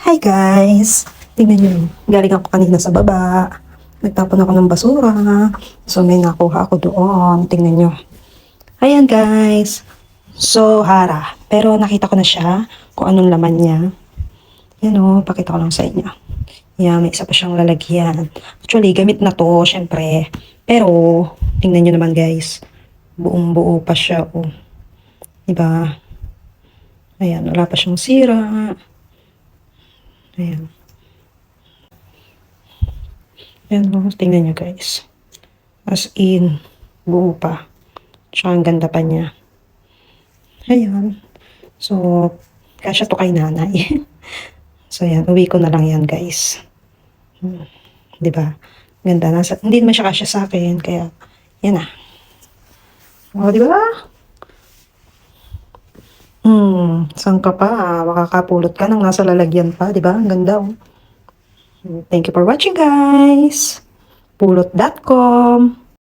Hi guys! Tingnan nyo, galing ako kanina sa baba. Nagtapon ako ng basura. So may nakuha ako doon. Tingnan nyo. Ayan guys. So hara. Pero nakita ko na siya kung anong laman niya. Yan o, pakita ko lang sa inyo. Yan, may isa pa siyang lalagyan. Actually, gamit na to, syempre. Pero, tingnan nyo naman guys. Buong buo pa siya o. Diba? Ayan, wala pa siyang sira. Ayan. Ayan o, tingnan nyo guys. As in, buo pa. Tsaka ang ganda pa niya. Ayan. So, kasya to kay nanay. So, ayan. Uwi ko na lang yan guys. Diba? Ganda. Hindi naman siya kasya sa akin. Kaya, yan na. O, diba? Saan ka pa? Makakapulot ka nang nasa lalagyan pa. Diba? Ang ganda oh. Thank you for watching guys. Pulot.com